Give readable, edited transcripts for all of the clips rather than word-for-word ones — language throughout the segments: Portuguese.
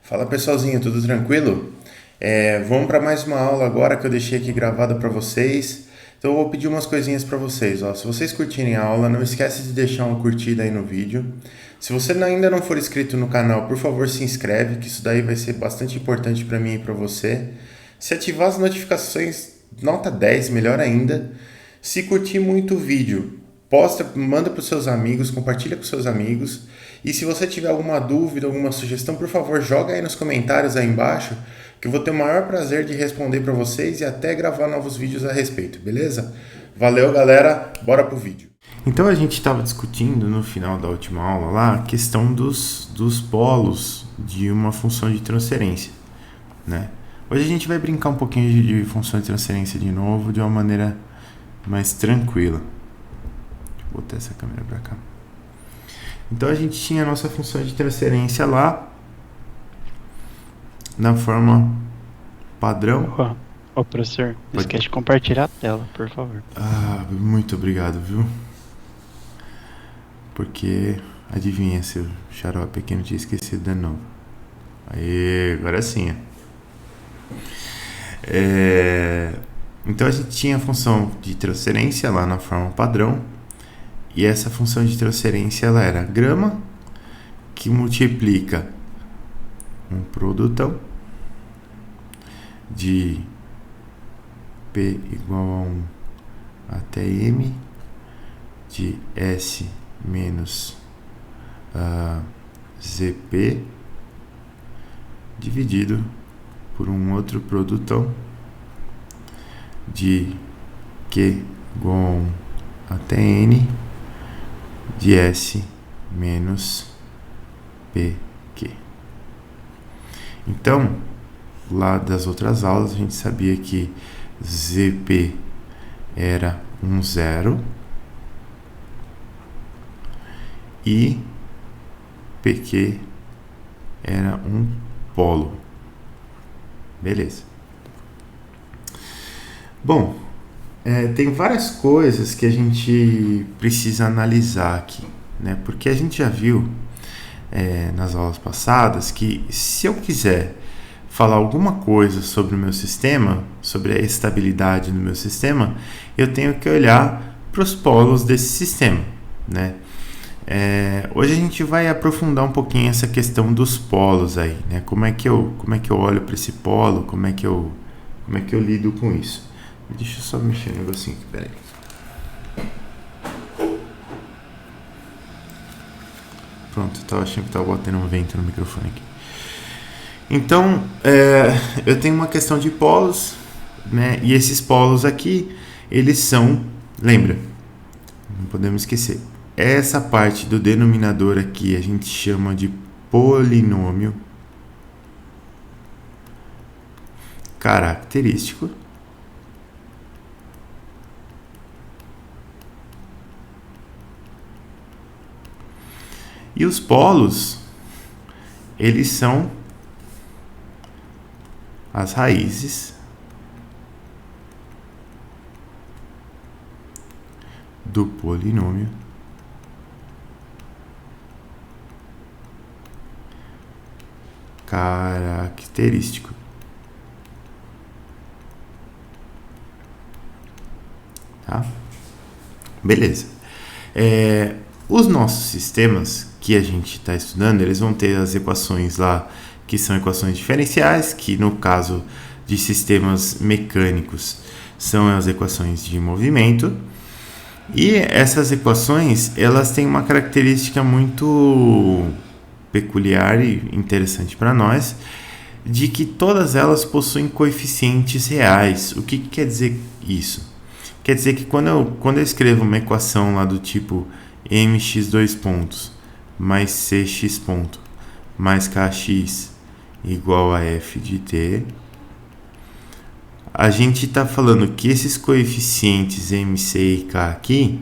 Fala pessoalzinho, tudo tranquilo? Vamos para mais uma aula agora que eu deixei aqui gravada para vocês. Então eu vou pedir umas coisinhas para vocês. Ó. Se vocês curtirem a aula, não esquece de deixar uma curtida aí no vídeo. Se você ainda não for inscrito no canal, por favor se inscreve, que isso daí vai ser bastante importante para mim e para você. Se ativar as notificações, nota 10, melhor ainda. Se curtir muito o vídeo, posta, manda para os seus amigos, compartilha com seus amigos. E se você tiver alguma dúvida, alguma sugestão, por favor, joga aí nos comentários aí embaixo, que eu vou ter o maior prazer de responder para vocês e até gravar novos vídeos a respeito, beleza? Valeu, galera, bora pro vídeo. Então a gente estava discutindo no final da última aula lá a questão dos polos de uma função de transferência, né? Hoje a gente vai brincar um pouquinho de função de transferência de novo, de uma maneira mais tranquila. Deixa eu botar essa câmera para cá. Então a gente tinha a nossa função de transferência lá na forma padrão. Ô, professor, não esquece de compartilhar a tela, por favor. Muito obrigado, viu? Porque, adivinha, seu xarope aqui não tinha esquecido de novo. Aí, agora sim. Então a gente tinha a função de transferência lá na forma padrão. E essa função de transferência ela era grama que multiplica um produtão de P igual a 1 até M de S menos ZP dividido por um outro produtão de Q igual a 1 até N de S menos PQ. Então, lá das outras aulas, a gente sabia que ZP era um zero e PQ era um polo. Beleza. Bom, tem várias coisas que a gente precisa analisar aqui, né? Porque a gente já viu nas aulas passadas que se eu quiser falar alguma coisa sobre o meu sistema, sobre a estabilidade do meu sistema, eu tenho que olhar para os polos desse sistema, né? Hoje a gente vai aprofundar um pouquinho essa questão dos polos aí, né? Como é que eu olho para esse polo, como é que eu lido com isso. Deixa eu só mexer um negocinho aqui, peraí. Pronto, eu tava achando que tava batendo um vento no microfone aqui. Então, eu tenho uma questão de polos, né? E esses polos aqui, eles são, lembra, não podemos esquecer, essa parte do denominador aqui a gente chama de polinômio característico. E os polos, eles são as raízes do polinômio característico. Tá? Beleza. Os nossos sistemas que a gente está estudando, eles vão ter as equações lá, que são equações diferenciais, que no caso de sistemas mecânicos são as equações de movimento. E essas equações, elas têm uma característica muito peculiar e interessante para nós, de que todas elas possuem coeficientes reais. O que quer dizer isso? Quer dizer que quando eu escrevo uma equação lá do tipo mx dois pontos mais cx ponto mais kx igual a f de t, a gente está falando que esses coeficientes mc e k aqui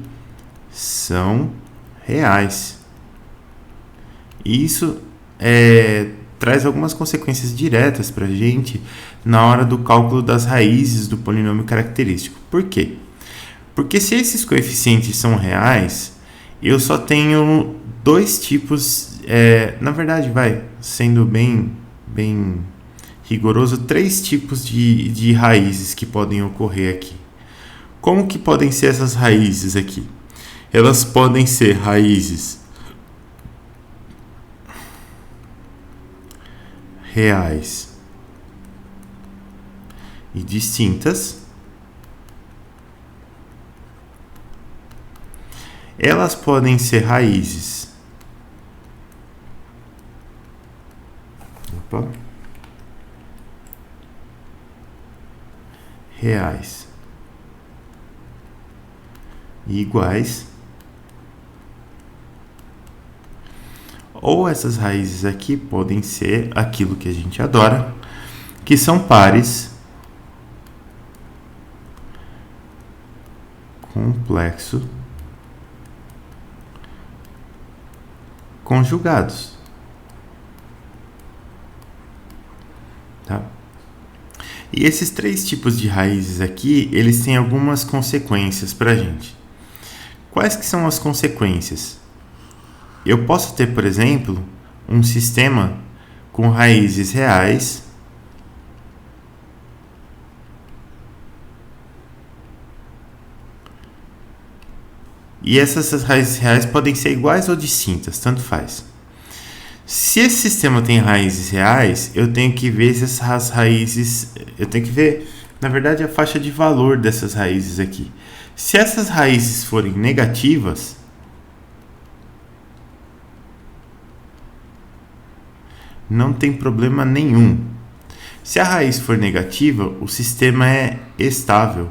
são reais. E isso traz algumas consequências diretas para a gente na hora do cálculo das raízes do polinômio característico. Por quê? Porque se esses coeficientes são reais, eu só tenho dois tipos, na verdade, sendo bem bem rigoroso, 3 tipos de raízes que podem ocorrer aqui. Como que podem ser essas raízes aqui? Elas podem ser raízes reais e distintas. Elas podem ser raízes reais e iguais, ou essas raízes aqui podem ser aquilo que a gente adora, que são pares complexo conjugados, tá? E esses 3 tipos de raízes aqui, eles têm algumas consequências para a gente. Quais que são as consequências? Eu posso ter, por exemplo, um sistema com raízes reais e essas raízes reais podem ser iguais ou distintas, tanto faz. Se esse sistema tem raízes reais, eu tenho que ver se essas raízes, eu tenho que ver, na verdade, a faixa de valor dessas raízes aqui. Se essas raízes forem negativas, não tem problema nenhum. Se a raiz for negativa, o sistema é estável.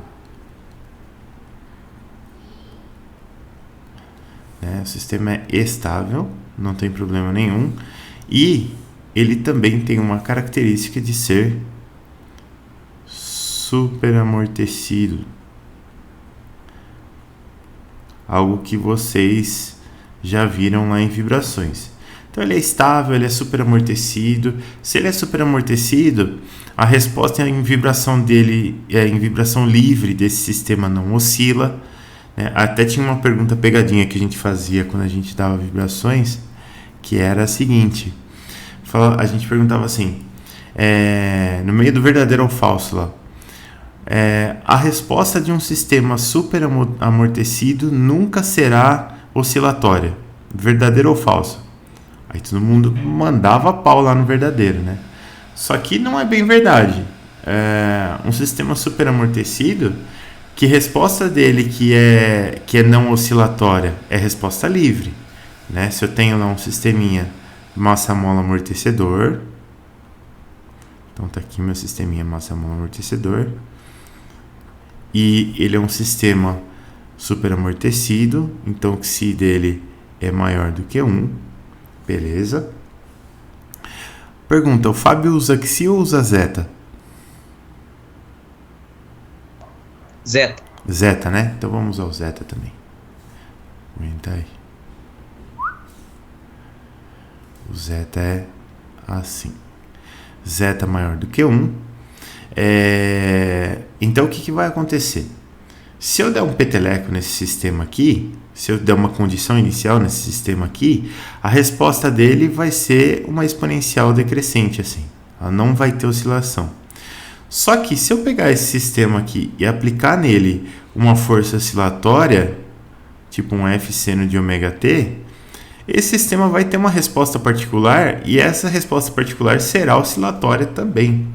O sistema é estável, não tem problema nenhum. E ele também tem uma característica de ser superamortecido. Algo que vocês já viram lá em vibrações. Então ele é estável, ele é superamortecido. Se ele é superamortecido, a resposta em vibração dele, em vibração livre desse sistema não oscila. Até tinha uma pergunta pegadinha que a gente fazia quando a gente dava vibrações, que era a seguinte: a gente perguntava assim, no meio do verdadeiro ou falso lá, a resposta de um sistema superamortecido nunca será oscilatória, verdadeiro ou falso? Aí todo mundo mandava pau lá no verdadeiro, né? Só que não é bem verdade. Um sistema superamortecido, que resposta dele que é não oscilatória é resposta livre, né? Se eu tenho lá um sisteminha massa-mola amortecedor, então tá aqui meu sisteminha massa-mola amortecedor, e ele é um sistema superamortecido, então o Xi dele é maior do que 1, beleza? Pergunta: o Fábio usa Xi ou usa Zeta? Zeta. Zeta, né? Então vamos usar o Zeta também. Aumenta aí. O Zeta é assim. Zeta maior do que 1. Então o que vai acontecer? Se eu der um peteleco nesse sistema aqui, se eu der uma condição inicial nesse sistema aqui, a resposta dele vai ser uma exponencial decrescente, assim. Ela não vai ter oscilação. Só que se eu pegar esse sistema aqui e aplicar nele uma força oscilatória, tipo um F seno de ômega t, esse sistema vai ter uma resposta particular e essa resposta particular será oscilatória também.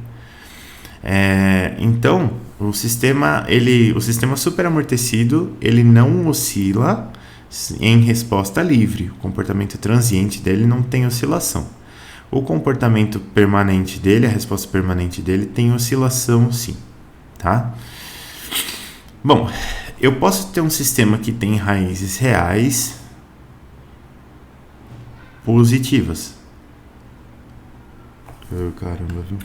Então, o sistema superamortecido, ele não oscila em resposta livre. O comportamento transiente dele não tem oscilação. O comportamento permanente dele, a resposta permanente dele, tem oscilação sim, tá? Bom, eu posso ter um sistema que tem raízes reais positivas. Caramba, viu?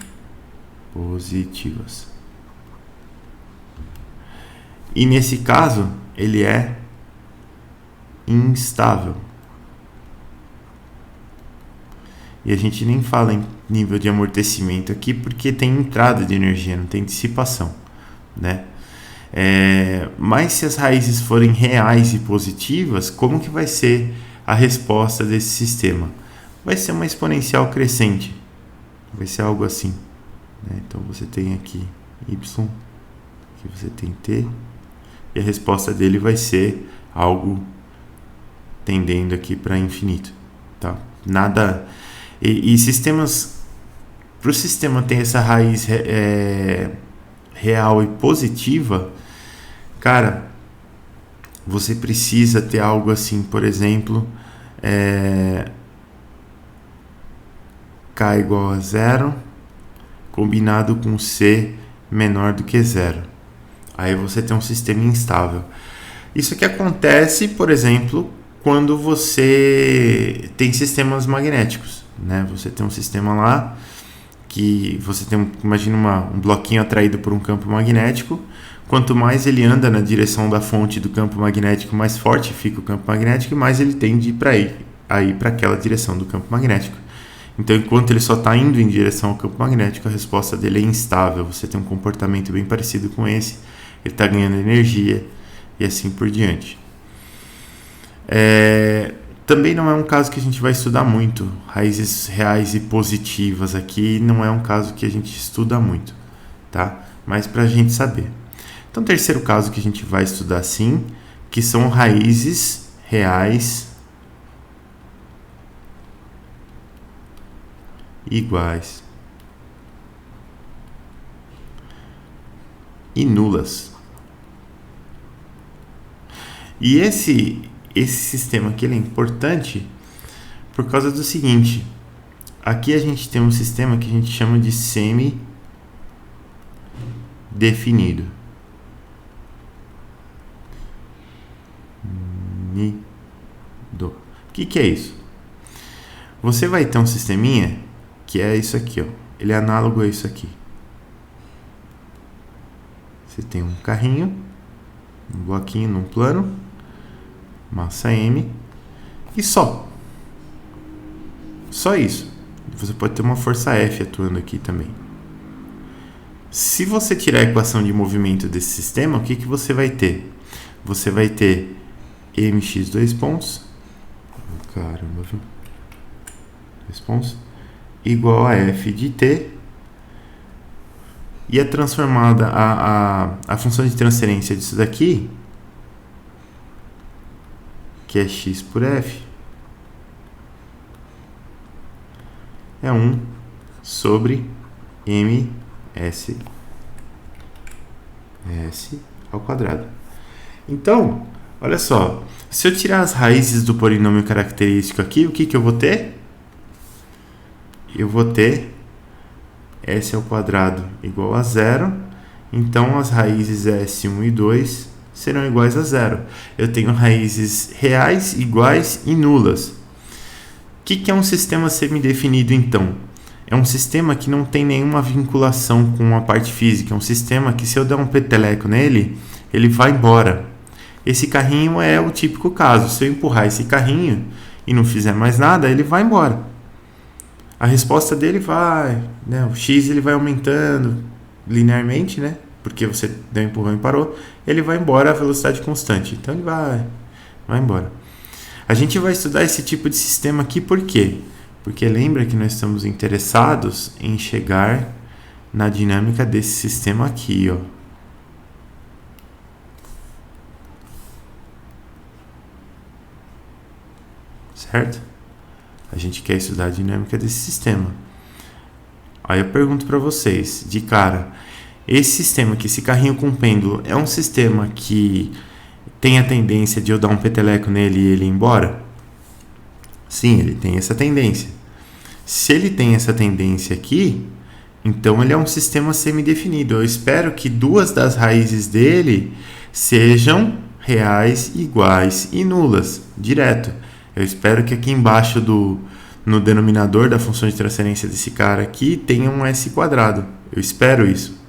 Positivas. E nesse caso, ele é instável. E a gente nem fala em nível de amortecimento aqui porque tem entrada de energia, não tem dissipação, né? Mas se as raízes forem reais e positivas, como que vai ser a resposta desse sistema? Vai ser uma exponencial crescente, vai ser algo assim, né? Então você tem aqui y, aqui você tem t, e a resposta dele vai ser algo tendendo aqui para infinito, tá? Nada. E sistemas, para o sistema ter essa raiz real e positiva, cara, você precisa ter algo assim, por exemplo, k igual a zero, combinado com c menor do que zero. Aí você tem um sistema instável. Isso que acontece, por exemplo, quando você tem sistemas magnéticos, né? Você tem um sistema lá que você tem, imagina um bloquinho atraído por um campo magnético. Quanto mais ele anda na direção da fonte do campo magnético, mais forte fica o campo magnético e mais ele tende a ir para aquela direção do campo magnético. Então, enquanto ele só está indo em direção ao campo magnético, a resposta dele é instável. Você tem um comportamento bem parecido com esse. Ele está ganhando energia e assim por diante. Também não é um caso que a gente vai estudar muito. Raízes reais e positivas aqui não é um caso que a gente estuda muito, tá? Mas para a gente saber. Então, terceiro caso que a gente vai estudar sim, que são raízes reais iguais e nulas. E esse sistema aqui ele é importante por causa do seguinte: aqui a gente tem um sistema que a gente chama de semi-definido. O que é isso? Você vai ter um sisteminha que é isso aqui, ó. Ele é análogo a isso aqui. Você tem um carrinho, um bloquinho num plano, massa M e só isso. Você pode ter uma força F atuando aqui também. Se você tirar a equação de movimento desse sistema, o que você vai ter? Você vai ter mx dois pontos, caramba, viu? Dois pontos igual a f de t, e é transformada a função de transferência disso daqui, que é x por f, é 1 sobre ms ao quadrado. Então, olha só, se eu tirar as raízes do polinômio característico aqui, o que eu vou ter? Eu vou ter s ao quadrado igual a zero, então as raízes S1 e 2 serão iguais a zero. Eu tenho raízes reais, iguais e nulas. O que é um sistema semidefinido, então? É um sistema que não tem nenhuma vinculação com a parte física. É um sistema que, se eu der um peteleco nele, ele vai embora. Esse carrinho é o típico caso. Se eu empurrar esse carrinho e não fizer mais nada, ele vai embora. A resposta dele vai, né? O x ele vai aumentando linearmente, né? Porque você deu um empurrão e parou. Ele vai embora a velocidade constante. Então ele vai embora. A gente vai estudar esse tipo de sistema aqui por quê? Porque lembra que nós estamos interessados em chegar na dinâmica desse sistema aqui, ó. Certo? A gente quer estudar a dinâmica desse sistema. Aí eu pergunto para vocês, de cara, esse sistema aqui, esse carrinho com pêndulo, é um sistema que tem a tendência de eu dar um peteleco nele e ele ir embora? Sim, ele tem essa tendência. Se ele tem essa tendência aqui, então ele é um sistema semidefinido. Eu espero que duas das raízes dele sejam reais, iguais e nulas, direto. Eu espero que aqui embaixo no denominador da função de transferência desse cara aqui tenha um s quadrado. Eu espero isso.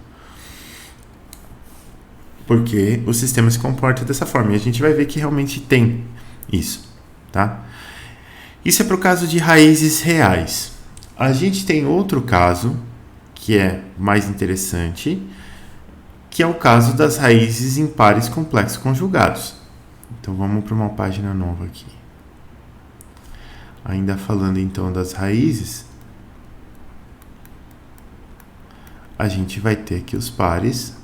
Porque o sistema se comporta dessa forma. E a gente vai ver que realmente tem isso, tá? Isso é para o caso de raízes reais. A gente tem outro caso que é mais interessante, que é o caso das raízes em pares complexos conjugados. Então vamos para uma página nova aqui. Ainda falando então das raízes, a gente vai ter aqui os pares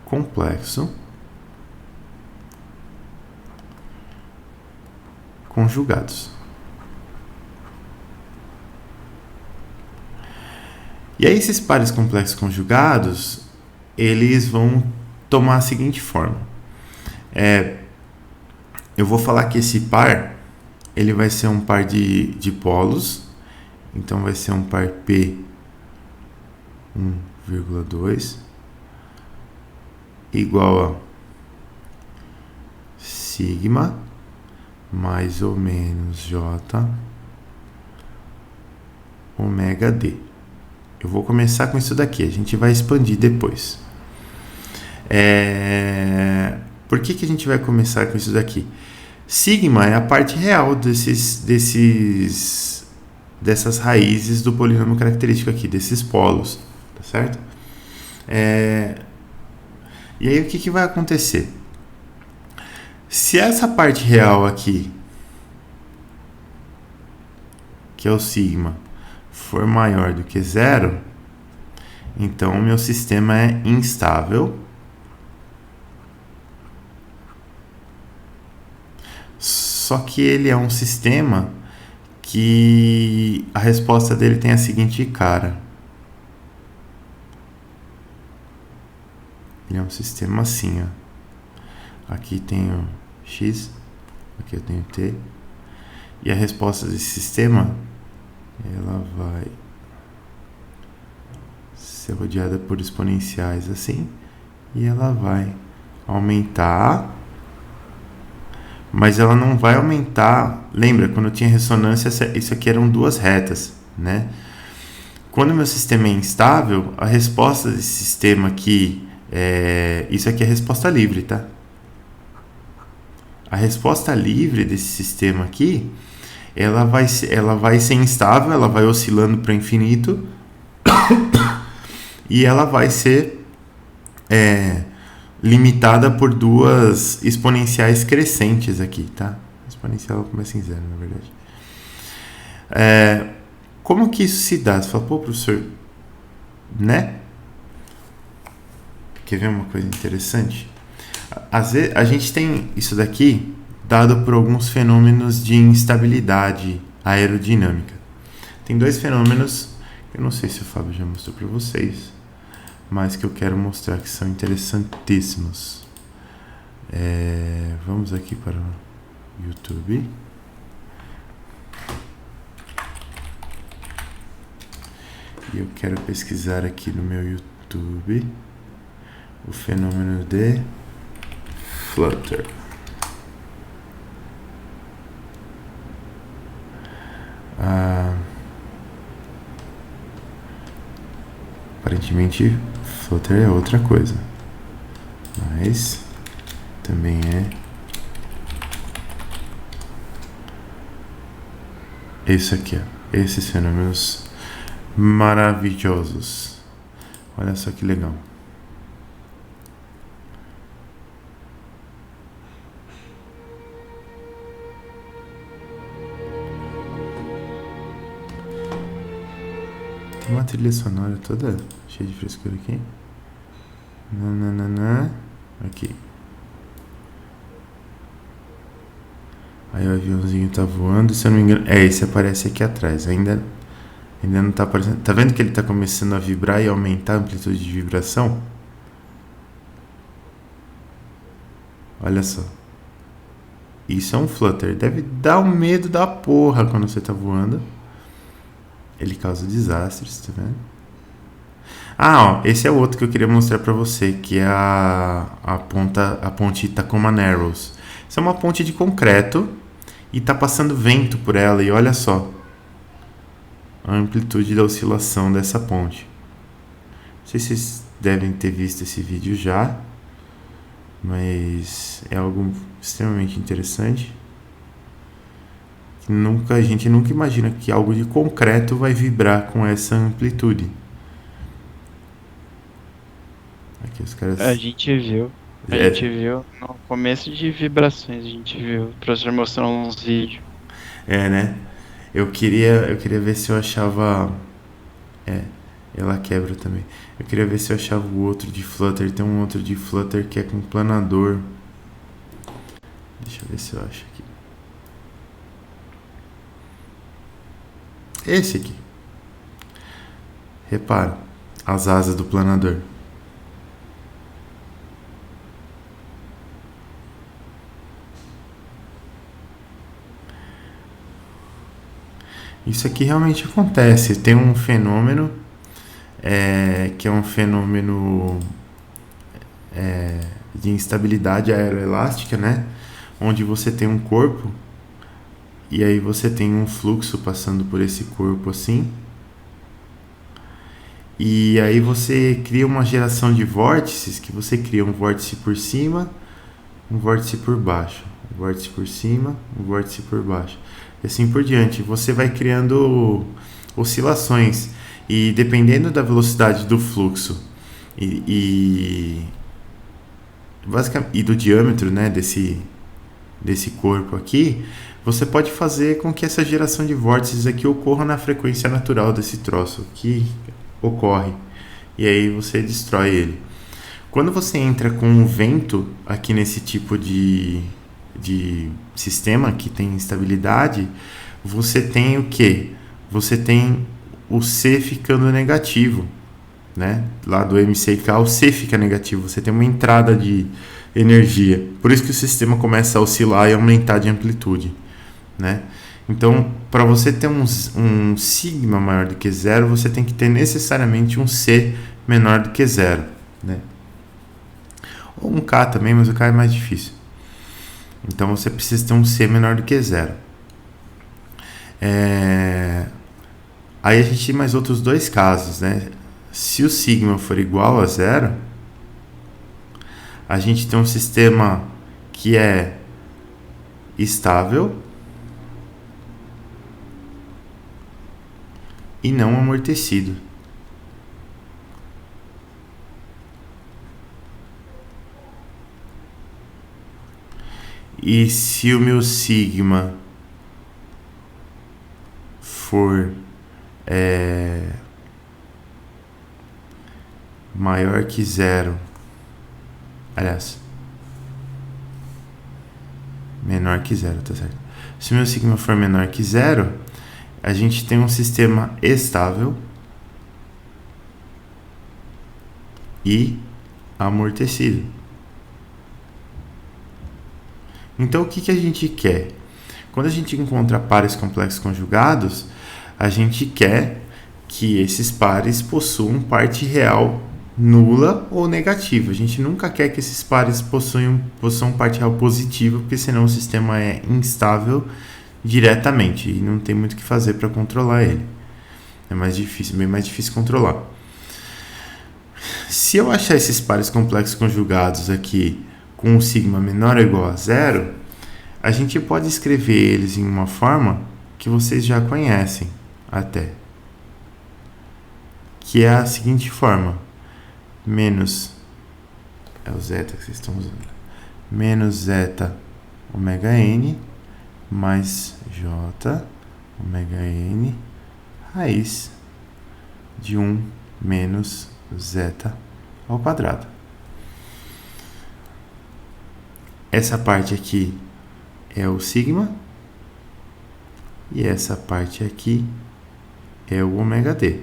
complexo conjugados. E aí esses pares complexos conjugados, eles vão tomar a seguinte forma. Eu vou falar que esse par, ele vai ser um par de polos, então vai ser um par P 1,2 igual a sigma mais ou menos J ômega D. Eu vou começar com isso daqui, a gente vai expandir depois. Por que a gente vai começar com isso daqui? Sigma é a parte real dessas raízes do polinômio característico aqui, desses polos, tá certo? E aí o que vai acontecer? Se essa parte real aqui, que é o sigma, for maior do que zero, então o meu sistema é instável. Só que ele é um sistema que a resposta dele tem a seguinte cara. Ele é um sistema assim, ó. Aqui tem o x, aqui eu tenho t. E a resposta desse sistema, ela vai ser rodeada por exponenciais assim, e ela vai aumentar, mas ela não vai aumentar. Lembra, quando eu tinha ressonância, isso aqui eram duas retas, né? Quando o meu sistema é instável, a resposta desse sistema aqui, isso aqui é a resposta livre, tá? A resposta livre desse sistema aqui, ela vai ser instável, ela vai oscilando para o infinito e ela vai ser limitada por duas exponenciais crescentes aqui, tá? A exponencial começa em zero, na verdade. Como que isso se dá? Você fala, pô, professor, né? Quer ver uma coisa interessante? Às vezes, a gente tem isso daqui dado por alguns fenômenos de instabilidade aerodinâmica. Tem dois fenômenos, eu não sei se o Fábio já mostrou para vocês, mas que eu quero mostrar que são interessantíssimos. Vamos aqui para o YouTube. E eu quero pesquisar aqui no meu YouTube o fenômeno de flutter. Aparentemente flutter é outra coisa, mas também é isso aqui, ó. Esses fenômenos maravilhosos. Olha só que legal. Tem uma trilha sonora toda cheia de frescura aqui. Nananana. Aqui. Aí o aviãozinho tá voando, se eu não me engano. Esse aparece aqui atrás. Ainda não tá aparecendo. Tá vendo que ele tá começando a vibrar e aumentar a amplitude de vibração? Olha só. Isso é um flutter. Deve dar um medo da porra quando você tá voando. Ele causa desastres, tá vendo? Ó, esse é o outro que eu queria mostrar pra você, que é a ponte Tacoma Narrows. Isso é uma ponte de concreto e tá passando vento por ela, e olha só a amplitude da oscilação dessa ponte. Não sei se vocês devem ter visto esse vídeo já, mas é algo extremamente interessante. A gente nunca imagina que algo de concreto vai vibrar com essa amplitude. Aqui os caras... A gente viu no começo de vibrações, a gente viu o professor mostrando uns vídeos. Né? Eu queria ver se eu achava. É, ela quebra também. Eu queria ver se eu achava o outro de Flutter. Tem um outro de Flutter que é com planador. Deixa eu ver se eu acho aqui. Esse aqui. Repara, as asas do planador. Isso aqui realmente acontece. Tem um fenômeno que é um fenômeno de instabilidade aeroelástica, né? Onde você tem um corpo e aí você tem um fluxo passando por esse corpo assim. E aí você cria uma geração de vórtices, que você cria um vórtice por cima, um vórtice por baixo, um vórtice por cima, um vórtice por baixo. E assim por diante. Você vai criando oscilações. E dependendo da velocidade do fluxo basicamente, e do diâmetro, né, desse corpo aqui, você pode fazer com que essa geração de vórtices aqui ocorra na frequência natural desse troço que ocorre. E aí você destrói ele. Quando você entra com um vento aqui nesse tipo de sistema que tem instabilidade, você tem o quê? Você tem o C ficando negativo, né? Lá do MCK o C fica negativo, você tem uma entrada de energia. Por isso que o sistema começa a oscilar e aumentar de amplitude, né? Então, para você ter um sigma maior do que zero, você tem que ter necessariamente um C menor do que zero, né? Ou um K também, mas o K é mais difícil. Então, você precisa ter um C menor do que zero. Aí a gente tem mais outros dois casos, né? Se o sigma for igual a zero, a gente tem um sistema que é estável e não amortecido. E se o meu sigma for maior que zero, aliás, menor que zero, tá certo? Se o meu sigma for menor que zero, a gente tem um sistema estável e amortecido. Então, o que a gente quer? Quando a gente encontra pares complexos conjugados, a gente quer que esses pares possuam parte real nula ou negativa. A gente nunca quer que esses pares possuam parte real positiva, porque senão o sistema é instável diretamente e não tem muito o que fazer para controlar ele. É mais difícil, bem mais difícil controlar. Se eu achar esses pares complexos conjugados aqui com um sigma menor ou igual a zero, a gente pode escrever eles em uma forma que vocês já conhecem até, que é a seguinte forma: menos, é o zeta que vocês estão usando, menos zeta ômega n mais j ômega n raiz de 1 menos zeta ao quadrado. Essa parte aqui é o sigma e essa parte aqui é o ômega d,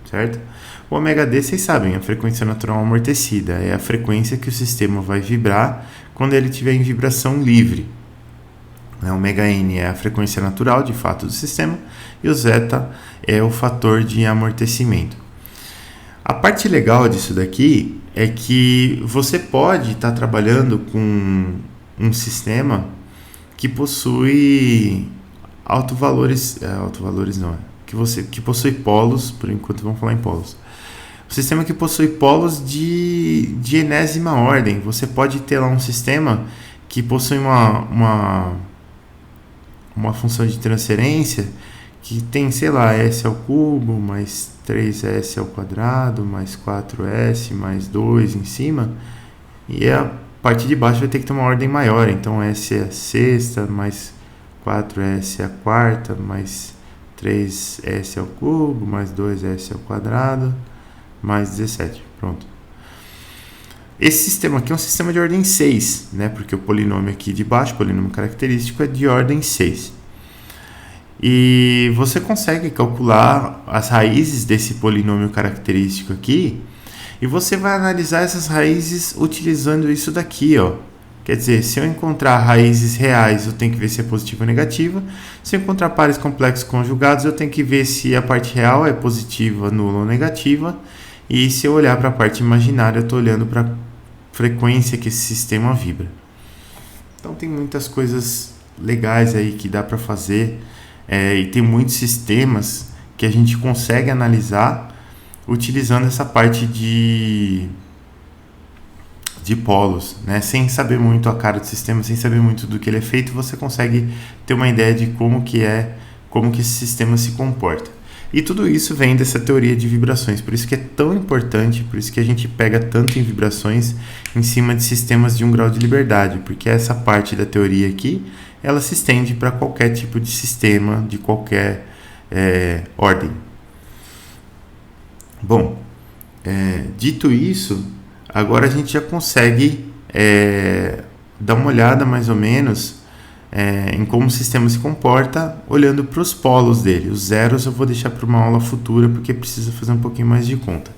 certo? O ômega d, vocês sabem, é a frequência natural amortecida, é a frequência que o sistema vai vibrar quando ele estiver em vibração livre. O ômega n é a frequência natural, de fato, do sistema, e o zeta é o fator de amortecimento. A parte legal disso daqui é que você pode estar trabalhando com um sistema que possui altos valores não, que possui polos, por enquanto vamos falar em polos. Um sistema que possui polos de enésima ordem. Você pode ter lá um sistema que possui uma função de transferência que tem, sei lá, s ao cubo mais 3s ao quadrado mais 4s mais 2 em cima, e a parte de baixo vai ter que ter uma ordem maior, então s é a sexta mais 4s à quarta, mais 3s ao cubo, mais 2s ao quadrado, mais 17. Pronto. Esse sistema aqui é um sistema de ordem 6, né? Porque o polinômio aqui de baixo, o polinômio característico, é de ordem 6. E você consegue calcular as raízes desse polinômio característico aqui, e você vai analisar essas raízes utilizando isso daqui, ó. Quer dizer, se eu encontrar raízes reais, eu tenho que ver se é positiva ou negativa. Se eu encontrar pares complexos conjugados, eu tenho que ver se a parte real é positiva, nula ou negativa. E se eu olhar para a parte imaginária, eu estou olhando para a frequência que esse sistema vibra. Então tem muitas coisas legais aí que dá para fazer. E tem muitos sistemas que a gente consegue analisar utilizando essa parte de polos, né? Sem saber muito a cara do sistema, sem saber muito do que ele é feito, você consegue ter uma ideia de como que esse sistema se comporta. E tudo isso vem dessa teoria de vibrações, por isso que é tão importante, por isso que a gente pega tanto em vibrações em cima de sistemas de um grau de liberdade, porque essa parte da teoria aqui, ela se estende para qualquer tipo de sistema, de qualquer ordem. Bom, dito isso, agora a gente já consegue dar uma olhada mais ou menos em como o sistema se comporta, olhando para os polos dele. Os zeros eu vou deixar para uma aula futura, porque precisa fazer um pouquinho mais de conta.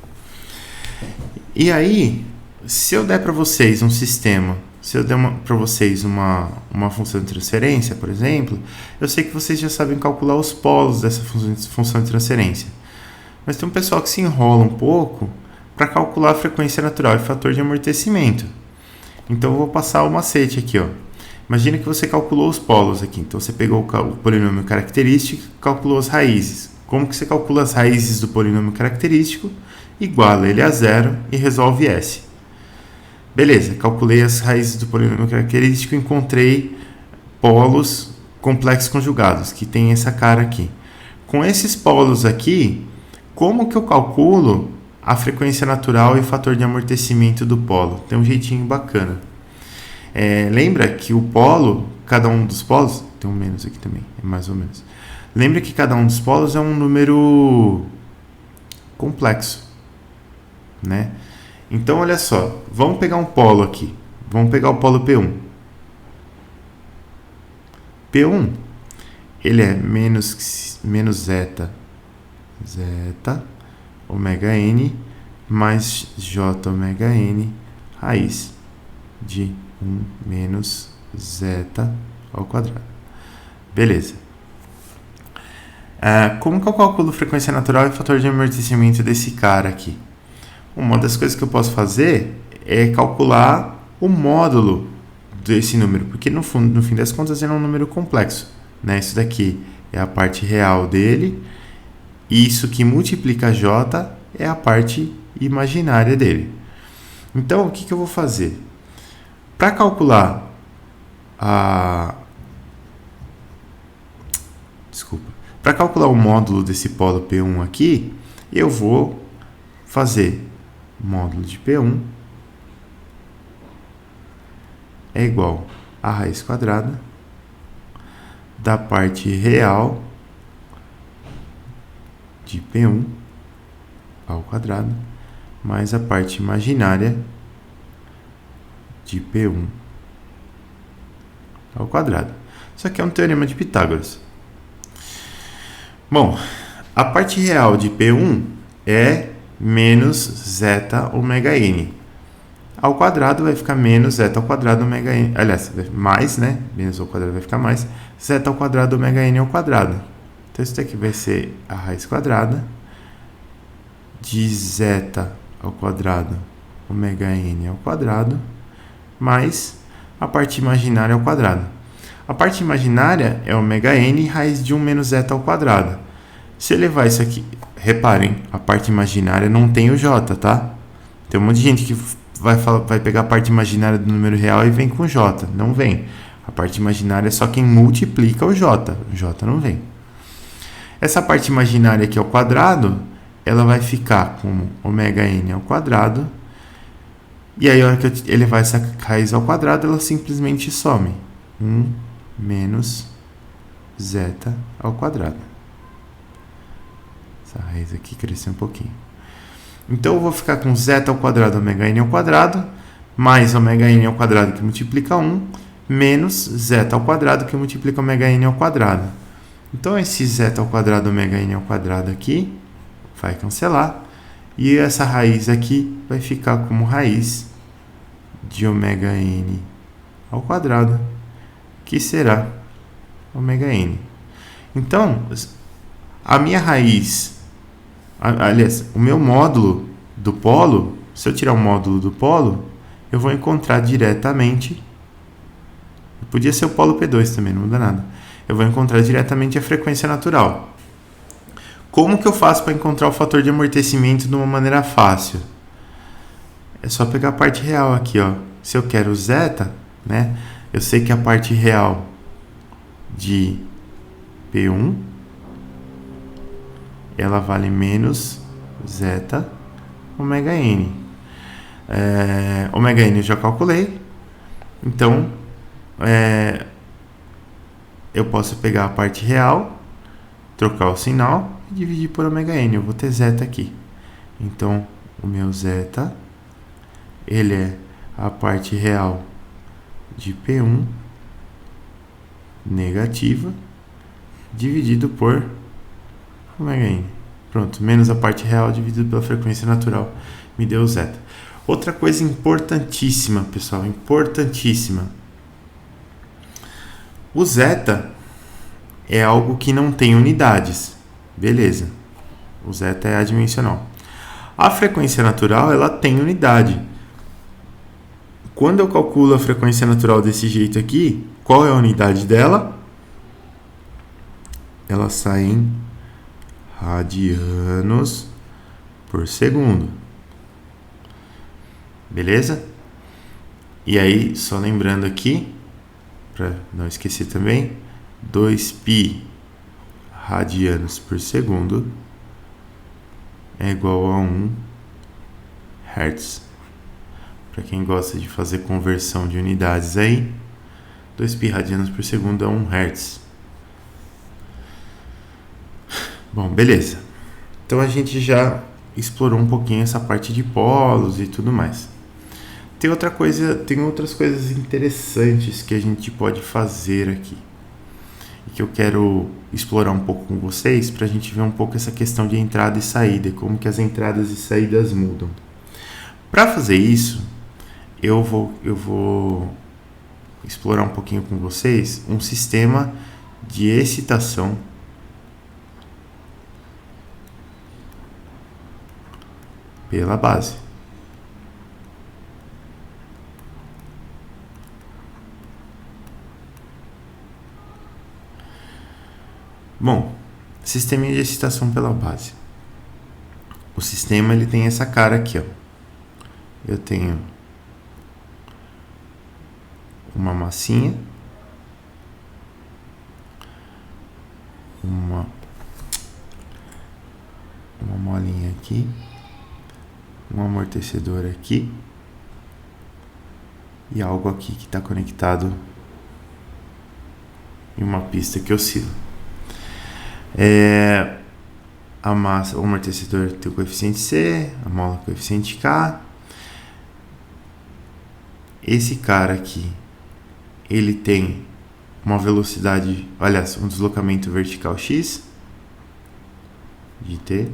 E aí, se eu der para vocês um sistema, se eu der para vocês uma função de transferência, por exemplo, eu sei que vocês já sabem calcular os polos dessa função de transferência. Mas tem um pessoal que se enrola um pouco para calcular a frequência natural e fator de amortecimento. Então eu vou passar o macete aqui, ó. Imagina que você calculou os polos aqui. Então você pegou o polinômio característico e calculou as raízes. Como que você calcula as raízes do polinômio característico? Iguala ele a zero e resolve S. Beleza, calculei as raízes do polinômio característico e encontrei polos complexos conjugados, que tem essa cara aqui. Com esses polos aqui, como que eu calculo a frequência natural e o fator de amortecimento do polo? Tem um jeitinho bacana. Lembra que o polo, cada um dos polos, tem um menos aqui também, é mais ou menos. Lembra que cada um dos polos é um número complexo, né? Então, olha só, vamos pegar um polo aqui. Vamos pegar o polo P1. P1, ele é menos zeta ômega n mais j ômega n raiz de 1 menos zeta ao quadrado. Beleza. Como que eu calculo frequência natural e fator de amortecimento desse cara aqui? Uma das coisas que eu posso fazer é calcular o módulo desse número, porque no fim das contas ele é um número complexo, né? Isso daqui é a parte real dele, e isso que multiplica j é a parte imaginária dele. Então, o que eu vou fazer? Para calcular para calcular o módulo desse polo P1 aqui, eu vou fazer módulo de P1 é igual a raiz quadrada da parte real de P1 ao quadrado mais a parte imaginária de P1 ao quadrado. Isso aqui é um teorema de Pitágoras. Bom, a parte real de P1 é menos zeta ômega n. Ao quadrado vai ficar menos zeta ao quadrado ômega n. Aliás, mais, né? Menos ao quadrado vai ficar mais. Zeta ao quadrado ômega n ao quadrado. Então, isso daqui vai ser a raiz quadrada de zeta ao quadrado ômega n ao quadrado mais a parte imaginária ao quadrado. A parte imaginária é ômega n raiz de 1 menos zeta ao quadrado. Se eu levar isso aqui, reparem, a parte imaginária não tem o j, tá? Tem um monte de gente que vai pegar a parte imaginária do número real e vem com j. Não vem. A parte imaginária é só quem multiplica o j. O j não vem. Essa parte imaginária aqui ao quadrado, ela vai ficar como ômega n ao quadrado. E aí, a hora que eu elevar essa raiz ao quadrado, ela simplesmente some. 1 menos zeta ao quadrado. Essa raiz aqui cresceu um pouquinho. Então eu vou ficar com zeta ao quadrado ômega n ao quadrado, mais ômega n ao quadrado que multiplica 1, menos zeta ao quadrado que multiplica ômega n ao quadrado. Então esse zeta ao quadrado ômega n ao quadrado aqui vai cancelar. E essa raiz aqui vai ficar como raiz de ômega n ao quadrado, que será ômega n. Então, a minha raiz, aliás, o meu módulo do polo, se eu tirar o módulo do polo, eu vou encontrar diretamente, podia ser o polo P2 também, não muda nada. Eu vou encontrar diretamente a frequência natural. Como que eu faço para encontrar o fator de amortecimento de uma maneira fácil? É só pegar a parte real aqui, ó. Se eu quero zeta, né? Eu sei que a parte real de P1 ela vale menos zeta ômega n. Ômega n eu já calculei. Então, eu posso pegar a parte real, trocar o sinal e dividir por ômega n. Eu vou ter zeta aqui. Então, o meu zeta, ele é a parte real de P1 negativa dividido por ômega n. Pronto, menos a parte real dividido pela frequência natural me deu zeta. Outra coisa importantíssima, pessoal, importantíssima. O zeta é algo que não tem unidades. Beleza. O zeta é adimensional. A frequência natural, ela tem unidade. Quando eu calculo a frequência natural desse jeito aqui, qual é a unidade dela? Ela sai em radianos por segundo. Beleza? E aí, só lembrando aqui, para não esquecer também, 2π radianos por segundo é igual a 1 Hz. Para quem gosta de fazer conversão de unidades aí, 2π radianos por segundo é 1 Hz. Bom, beleza. Então a gente já explorou um pouquinho essa parte de polos e tudo mais. Tem outras coisas interessantes que a gente pode fazer aqui e que eu quero explorar um pouco com vocês para a gente ver um pouco essa questão de entrada e saída, como que as entradas e saídas mudam. Para fazer isso, eu vou explorar um pouquinho com vocês um sistema de excitação pela base. Bom, sistema de excitação pela base. O sistema ele tem essa cara aqui, ó. Eu tenho uma massinha, uma molinha aqui, um amortecedor aqui e algo aqui que está conectado em uma pista que oscila. A massa, o amortecedor tem o coeficiente C, a mola o coeficiente K. Esse cara aqui, ele tem uma velocidade, aliás, um deslocamento vertical x de t.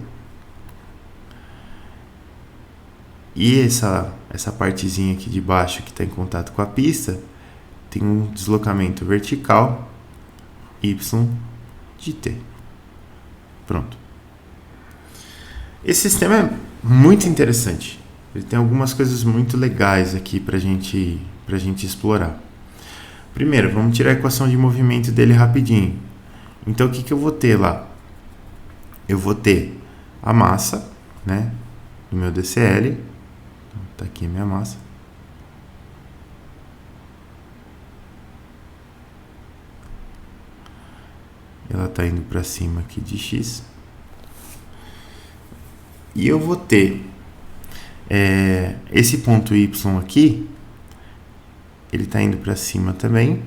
E essa partezinha aqui de baixo que está em contato com a pista tem um deslocamento vertical y de t. Pronto. Esse sistema é muito interessante. Ele tem algumas coisas muito legais aqui pra gente explorar. Primeiro, vamos tirar a equação de movimento dele rapidinho. Então, o que eu vou ter lá? Eu vou ter a massa, né, do meu DCL. Tá aqui a minha massa. Ela tá indo para cima aqui de x. E eu vou ter esse ponto y aqui, ele tá indo para cima também.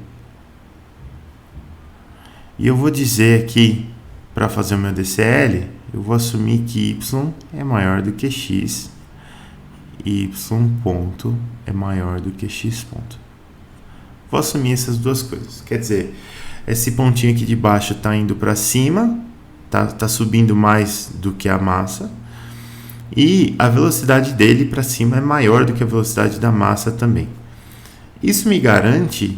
E eu vou dizer aqui, para fazer o meu DCL, eu vou assumir que y é maior do que x, y ponto é maior do que x ponto. Vou assumir essas duas coisas. Quer dizer, esse pontinho aqui de baixo está indo para cima, tá subindo mais do que a massa, e a velocidade dele para cima é maior do que a velocidade da massa também. Isso me garante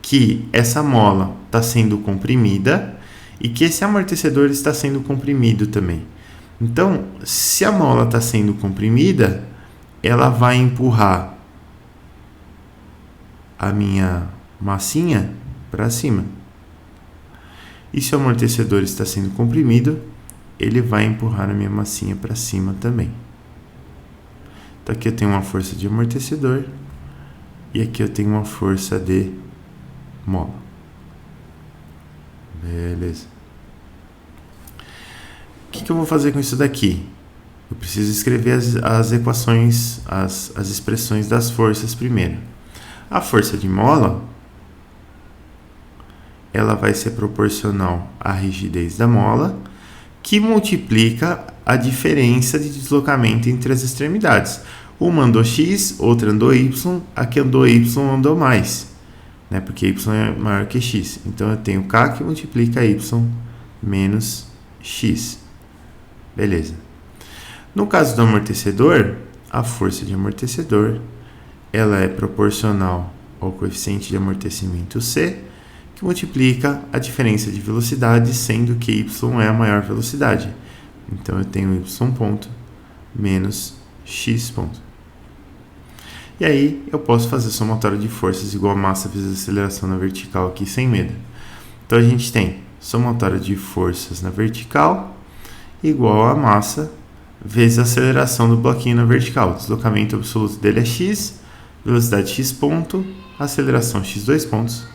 que essa mola está sendo comprimida e que esse amortecedor está sendo comprimido também. Então, se a mola está sendo comprimida, ela vai empurrar a minha massinha para cima. E se o amortecedor está sendo comprimido, ele vai empurrar a minha massinha para cima também. Então aqui eu tenho uma força de amortecedor e aqui eu tenho uma força de mola. Beleza. O que eu vou fazer com isso daqui? Eu preciso escrever as equações, as expressões das forças primeiro. A força de mola, ela vai ser proporcional à rigidez da mola, que multiplica a diferença de deslocamento entre as extremidades. Uma andou x, outra andou y, a que andou y andou mais, né? Porque y é maior que x. Então eu tenho k que multiplica y menos x. Beleza. No caso do amortecedor, a força de amortecedor, ela é proporcional ao coeficiente de amortecimento C, que multiplica a diferença de velocidade, sendo que y é a maior velocidade. Então eu tenho y ponto menos x ponto. E aí eu posso fazer somatória de forças igual a massa vezes a aceleração na vertical aqui sem medo. Então a gente tem somatória de forças na vertical igual a massa vezes a aceleração do bloquinho na vertical. O deslocamento absoluto dele é x, velocidade x ponto, aceleração x2 pontos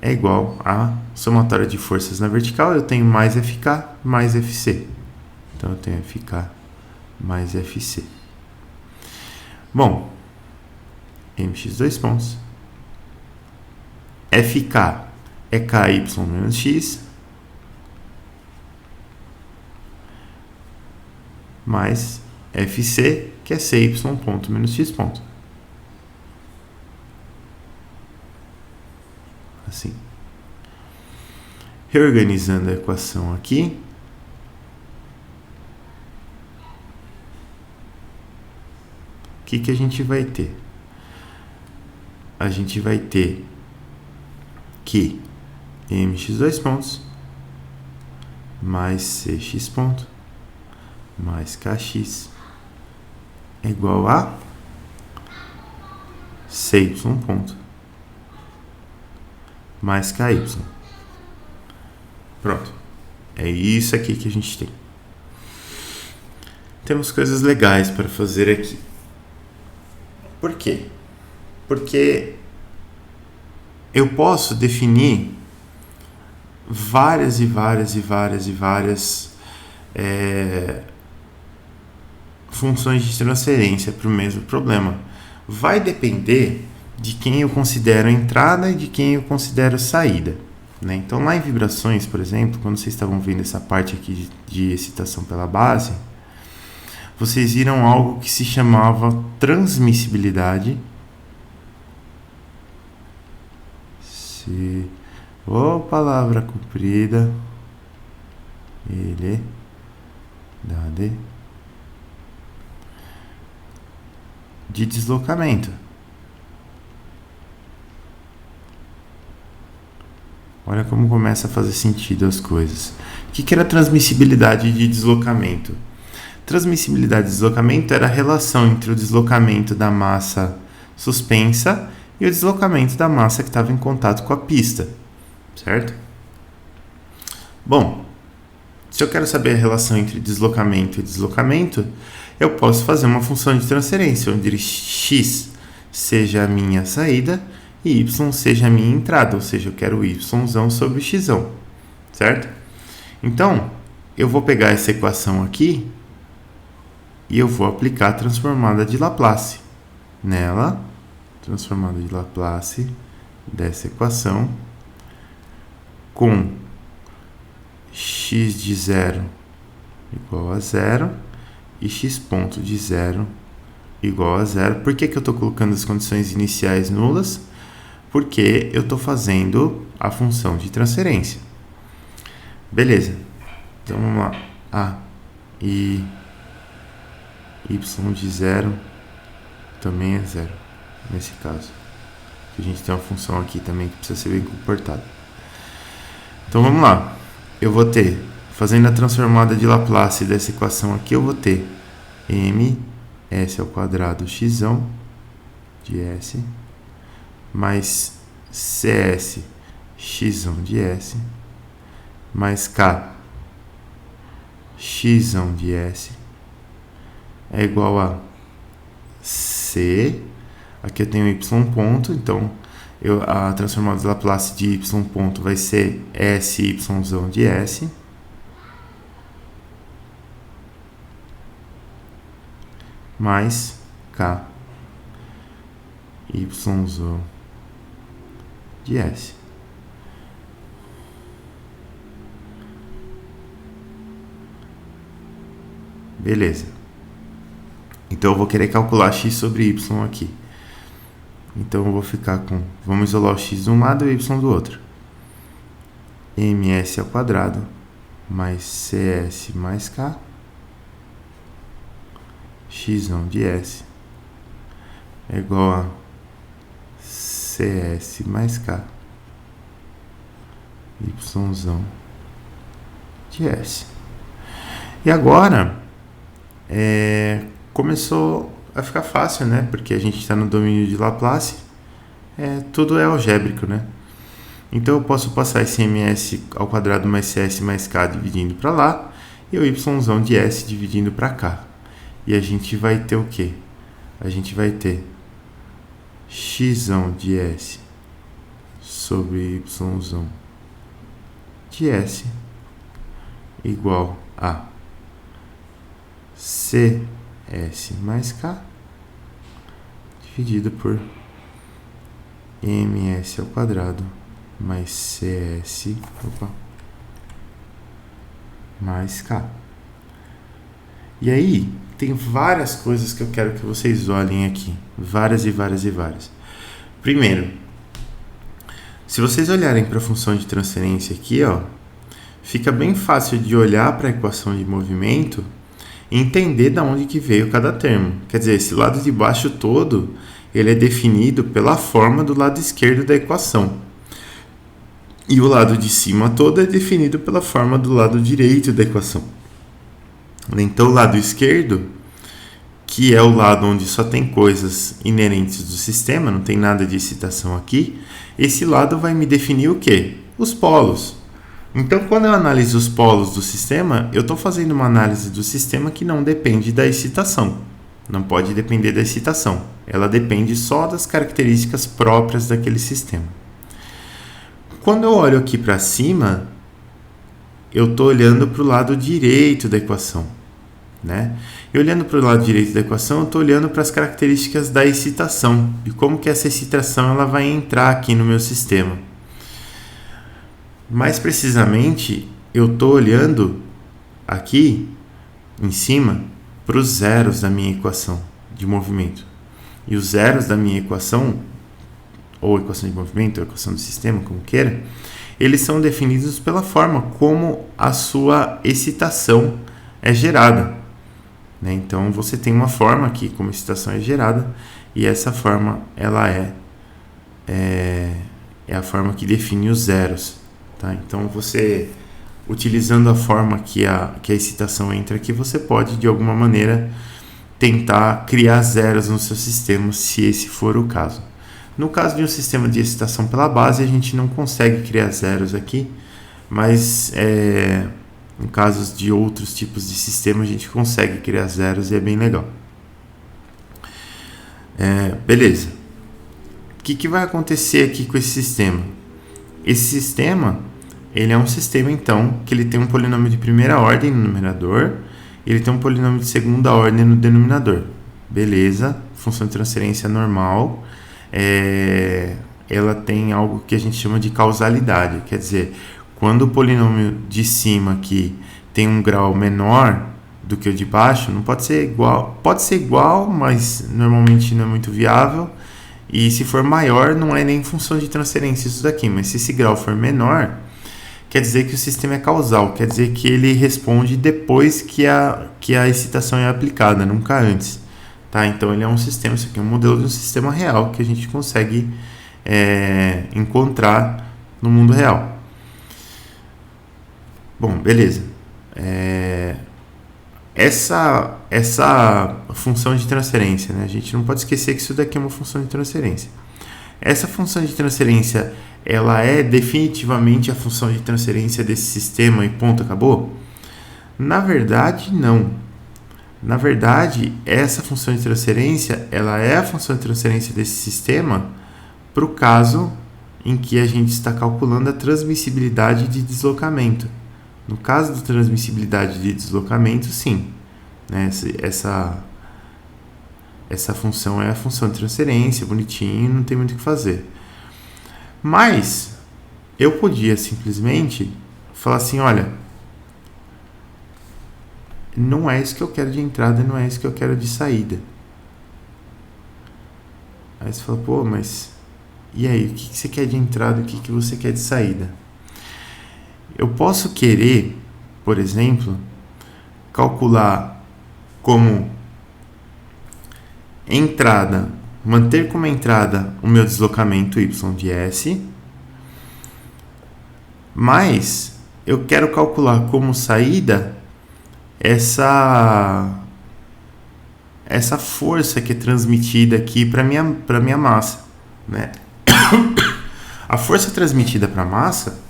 é igual a somatória de forças na vertical. Eu tenho mais FK mais FC. Então eu tenho FK mais FC. Bom, mx2 pontos. FK é KY menos X mais FC, que é CY ponto menos X ponto. Assim. Reorganizando a equação aqui, o que a gente vai ter? A gente vai ter que mx2 pontos mais cx ponto mais kx é igual a cy ponto mais ky. Pronto. É isso aqui que a gente tem. Temos coisas legais para fazer aqui. Por quê? Porque eu posso definir várias funções de transferência para o mesmo problema. Vai depender de quem eu considero entrada e de quem eu considero saída, né? Então, lá em vibrações, por exemplo, quando vocês estavam vendo essa parte aqui de excitação pela base, vocês viram algo que se chamava transmissibilidade. Palavra comprida. Ele de deslocamento. Olha como começa a fazer sentido as coisas. O que era transmissibilidade de deslocamento? Transmissibilidade de deslocamento era a relação entre o deslocamento da massa suspensa e o deslocamento da massa que estava em contato com a pista, certo? Bom, se eu quero saber a relação entre deslocamento e deslocamento, eu posso fazer uma função de transferência, onde x seja a minha saída e y seja a minha entrada, ou seja, eu quero y sobre x, certo? Então, eu vou pegar essa equação aqui e eu vou aplicar a transformada de Laplace nela. Transformada de Laplace dessa equação com x de 0 igual a 0 e x ponto de 0 igual a 0. Por que eu estou colocando as condições iniciais nulas? Porque eu estou fazendo a função de transferência. Beleza. Então, vamos lá. A e y de 0 também é 0, nesse caso. A gente tem uma função aqui também que precisa ser bem comportada. Então, vamos lá. Eu vou ter, fazendo a transformada de Laplace dessa equação aqui, eu vou ter ms ao quadrado x de s mais cs x de s mais k x de s é igual a c, aqui eu tenho y ponto, então a transformada de Laplace de y ponto vai ser sy de s mais k y de s. Beleza. Então eu vou querer calcular x sobre y aqui. Então eu vou ficar com, vamos isolar o x de um lado e o y do outro. ms ao quadrado mais cs mais k x de s é igual a cs mais k y de s. E agora começou a ficar fácil, né? Porque a gente está no domínio de Laplace, tudo é algébrico, né? Então eu posso passar esse ms ao quadrado mais cs mais k dividindo para lá e o y de s dividindo para cá. E a gente vai ter o quê? A gente vai ter x de s sobre y de s igual a cs mais k dividido por ms ao quadrado mais cs mais k. E aí, tem várias coisas que eu quero que vocês olhem aqui. Várias e várias e várias. Primeiro, se vocês olharem para a função de transferência aqui, ó, fica bem fácil de olhar para a equação de movimento e entender de onde que veio cada termo. Quer dizer, esse lado de baixo todo, ele é definido pela forma do lado esquerdo da equação. E o lado de cima todo é definido pela forma do lado direito da equação. Então, o lado esquerdo, que é o lado onde só tem coisas inerentes do sistema, não tem nada de excitação aqui, esse lado vai me definir o quê? Os polos. Então, quando eu analiso os polos do sistema, eu estou fazendo uma análise do sistema que não depende da excitação. Não pode depender da excitação. Ela depende só das características próprias daquele sistema. Quando eu olho aqui para cima, eu estou olhando para o lado direito da equação, né? E olhando para o lado direito da equação, eu estou olhando para as características da excitação e como que essa excitação ela vai entrar aqui no meu sistema. Mais precisamente, eu estou olhando aqui em cima para os zeros da minha equação de movimento. E os zeros da minha equação, ou equação de movimento, ou equação do sistema, como queira, eles são definidos pela forma como a sua excitação é gerada, né? Então, você tem uma forma aqui como a excitação é gerada, e essa forma ela é a forma que define os zeros, tá? Então, você, utilizando a forma que a excitação entra aqui, você pode, de alguma maneira, tentar criar zeros no seu sistema, se esse for o caso. No caso de um sistema de excitação pela base, a gente não consegue criar zeros aqui, mas em casos de outros tipos de sistema, a gente consegue criar zeros e é bem legal. Beleza. O que vai acontecer aqui com esse sistema? Esse sistema, ele é um sistema, então, que ele tem um polinômio de primeira ordem no numerador, e ele tem um polinômio de segunda ordem no denominador. Beleza, função de transferência normal. ela tem algo que a gente chama de causalidade. Quer dizer, quando o polinômio de cima aqui tem um grau menor do que o de baixo, não pode ser igual. Pode ser igual, mas normalmente não é muito viável. E se for maior, não é nem função de transferência isso daqui. Mas se esse grau for menor, quer dizer que o sistema é causal. Quer dizer que ele responde depois que a excitação é aplicada, nunca antes. Tá? Então ele é um sistema, isso aqui é um modelo de um sistema real que a gente consegue encontrar no mundo real. Bom, beleza. Essa função de transferência, né? A gente não pode esquecer que isso daqui é uma função de transferência. Essa função de transferência, ela é definitivamente a função de transferência desse sistema e ponto, acabou? Na verdade, não. Na verdade, essa função de transferência, ela é a função de transferência desse sistema para o caso em que a gente está calculando a transmissibilidade de deslocamento. No caso da transmissibilidade de deslocamento, sim. Né? Essa função é a função de transferência, bonitinho, não tem muito o que fazer. Mas eu podia simplesmente falar assim, olha, não é isso que eu quero de entrada, não é isso que eu quero de saída. Aí você fala, pô, mas e aí, o que você quer de entrada e o que você quer de saída? Eu posso querer, por exemplo, calcular como entrada, manter como entrada o meu deslocamento y de s, mas eu quero calcular como saída essa força que é transmitida aqui para minha massa, né? A força transmitida para a massa,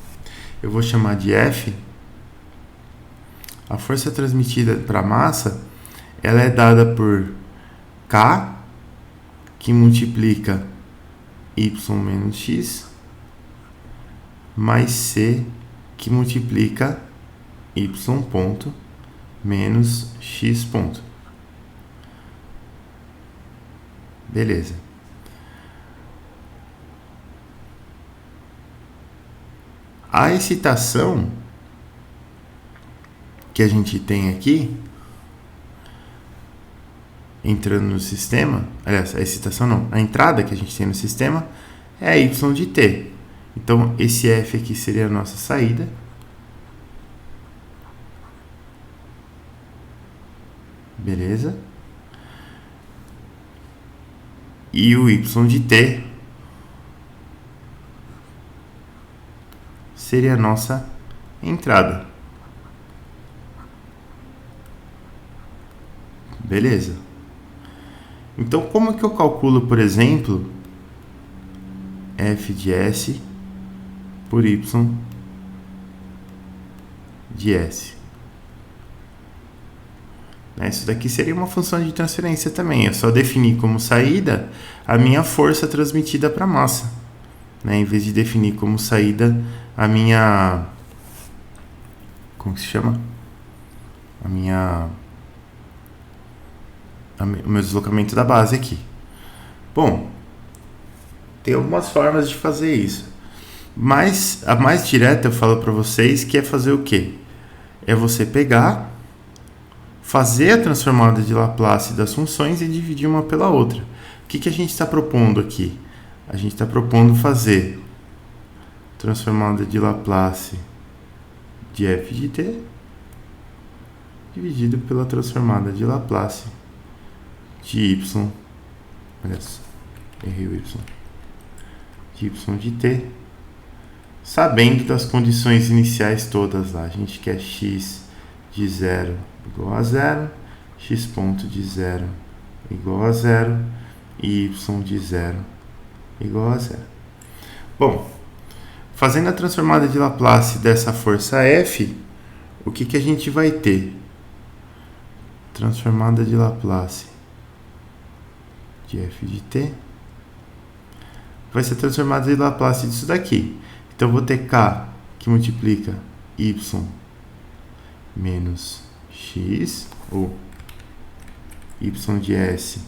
eu vou chamar de F. A força transmitida para a massa, ela é dada por K, que multiplica y menos x, mais C, que multiplica y ponto menos x ponto. Beleza. A excitação que a gente tem aqui, entrando no sistema, aliás, a excitação não, a entrada que a gente tem no sistema é a y de t. Então, esse F aqui seria a nossa saída. Beleza? E o y de t seria a nossa entrada. Beleza? Então, como que eu calculo, por exemplo, f de s por y de s? Isso daqui seria uma função de transferência também. É só definir como saída a minha força transmitida para a massa, né? Em vez de definir como saída a minha... Como que se chama? O meu deslocamento da base aqui. Bom, tem algumas formas de fazer isso. Mas a mais direta eu falo para vocês que é fazer o quê? É você pegar, fazer a transformada de Laplace das funções e dividir uma pela outra. O que a gente está propondo aqui? A gente está propondo fazer transformada de Laplace de f de t dividido pela transformada de Laplace de y, olha só, errei o y, de y de t, sabendo das condições iniciais todas lá. A gente quer x de 0 igual a 0, x ponto de 0 igual a 0 e y de 0 igual a 0. Bom, fazendo a transformada de Laplace dessa força F, o que a gente vai ter? Transformada de Laplace de f de t vai ser transformada de Laplace disso daqui. Então, eu vou ter k que multiplica y menos x, ou y de s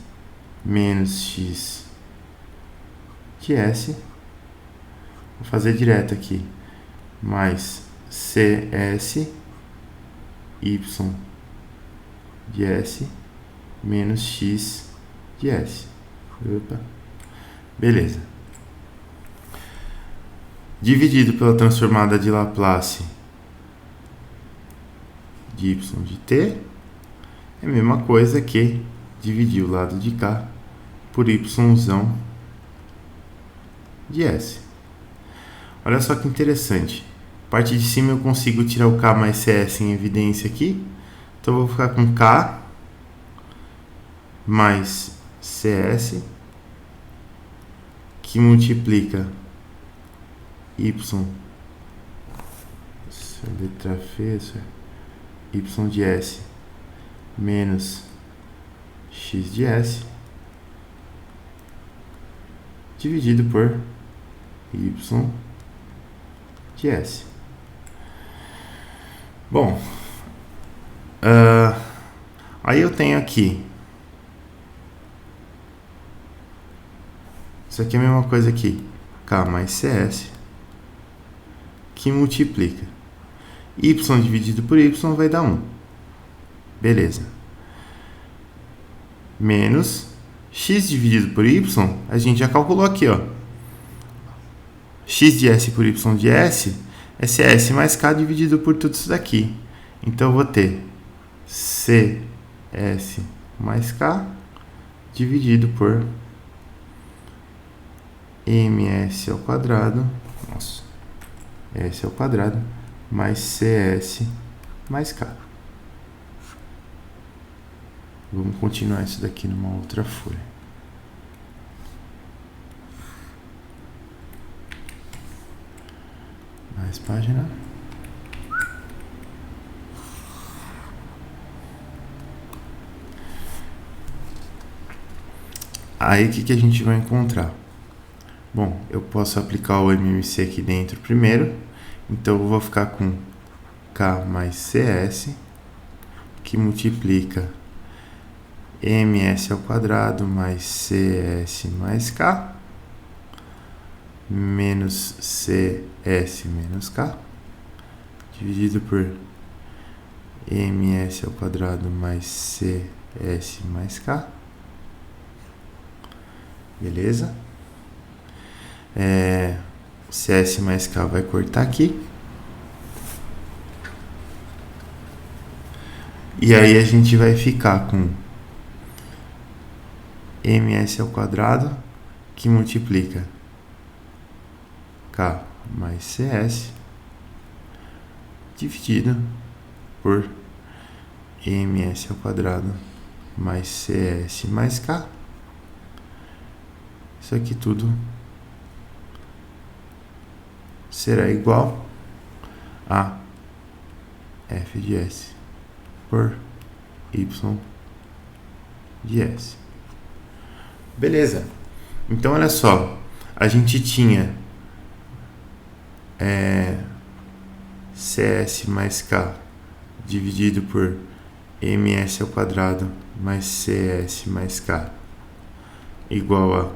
menos x de s, Vou fazer direto aqui. Mais CS Y de S menos X de S. Opa. Beleza. Dividido pela transformada de Laplace de Y de T é a mesma coisa que dividir o lado de cá por Y de S. Olha só que interessante. Parte de cima eu consigo tirar o K mais CS em evidência aqui. Então eu vou ficar com K mais CS que multiplica Y, essa letra feia, Y de S menos X de S dividido por Y de S. Bom, aí eu tenho aqui, isso aqui é a mesma coisa aqui, K mais CS, que multiplica Y dividido por Y vai dar 1. Beleza. Menos X dividido por Y, a gente já calculou aqui, ó. X de S por Y de S é CS mais K dividido por tudo isso daqui. Então eu vou ter CS mais K dividido por MS ao quadrado, nossa, S ao quadrado, mais CS mais K. Vamos continuar isso daqui numa outra folha. Mais página. Aí o que a gente vai encontrar? Bom, eu posso aplicar o MMC aqui dentro primeiro. Então eu vou ficar com K mais CS, que multiplica MS ao quadrado mais CS mais K, menos CS menos K, dividido por MS ao quadrado mais CS mais K. Beleza? CS mais K vai cortar aqui. E aí a gente vai ficar com MS ao quadrado, que multiplica K mais CS, dividido por MS ao quadrado mais CS mais K. Isso aqui tudo será igual a F de S por Y de S. Beleza. Então, olha só. A gente tinha CS mais K dividido por MS ao quadrado mais CS mais K igual a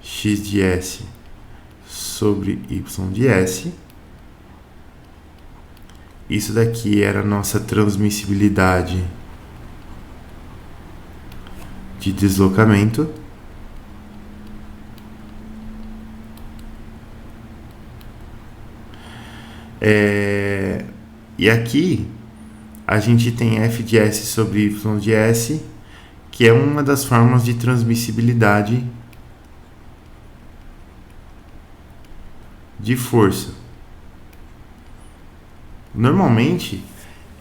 X de S sobre Y de S. Isso daqui era a nossa transmissibilidade de deslocamento. E aqui a gente tem F de S sobre Y de S, que é uma das formas de transmissibilidade de força. Normalmente,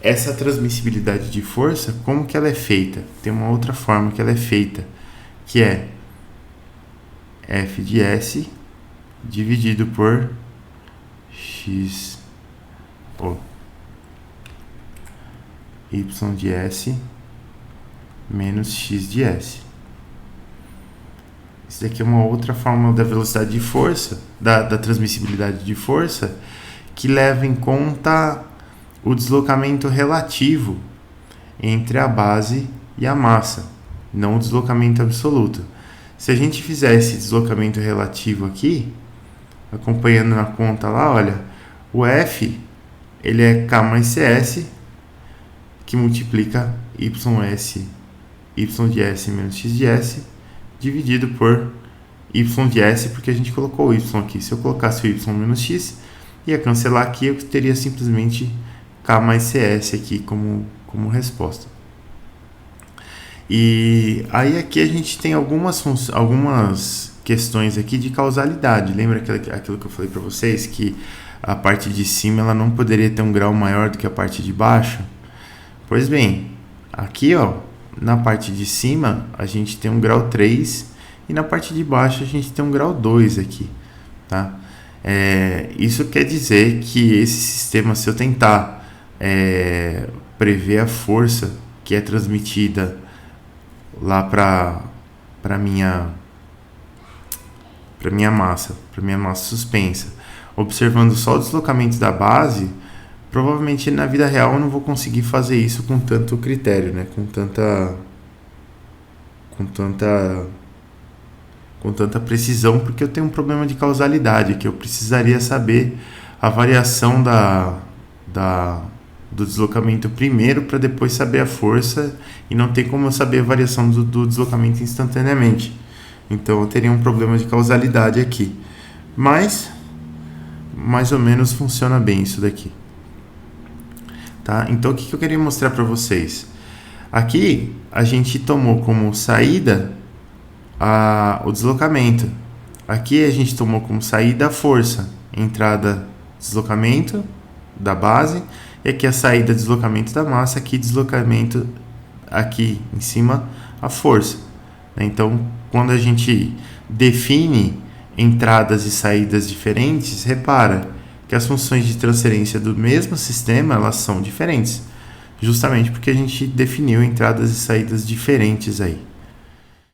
essa transmissibilidade de força, como que ela é feita? Tem uma outra forma que ela é feita, que é F de S dividido por X Y de S menos X de S. Isso daqui é uma outra forma da velocidade de força, da transmissibilidade de força, que leva em conta o deslocamento relativo entre a base e a massa, não o deslocamento absoluto. Se a gente fizer esse deslocamento relativo aqui, acompanhando na conta lá, olha, o F, ele é K mais CS, que multiplica YS, Y de S menos X de S, dividido por Y de S, porque a gente colocou o Y aqui. Se eu colocasse o Y menos X, ia cancelar aqui, eu teria simplesmente K mais CS aqui como resposta. E aí aqui a gente tem algumas questões aqui de causalidade. Lembra aquilo que eu falei para vocês, que a parte de cima ela não poderia ter um grau maior do que a parte de baixo? Pois bem, aqui ó, na parte de cima a gente tem um grau 3 e na parte de baixo a gente tem um grau 2 aqui, tá? Isso quer dizer que esse sistema, se eu tentar prever a força que é transmitida lá para minha massa suspensa, observando só o deslocamento da base, provavelmente na vida real eu não vou conseguir fazer isso com tanto critério, né? Com tanta precisão, porque eu tenho um problema de causalidade, que eu precisaria saber a variação do deslocamento primeiro para depois saber a força, e não tem como eu saber a variação do deslocamento instantaneamente. Então eu teria um problema de causalidade aqui. Mas mais ou menos funciona bem isso daqui. Tá? Então o que eu queria mostrar para vocês? Aqui a gente tomou como saída o deslocamento. Aqui a gente tomou como saída a força. Entrada, deslocamento da base. E aqui a saída, deslocamento da massa. Aqui deslocamento, aqui em cima, a força. Então, quando a gente define entradas e saídas diferentes, repara que as funções de transferência do mesmo sistema, elas são diferentes. Justamente porque a gente definiu entradas e saídas diferentes aí.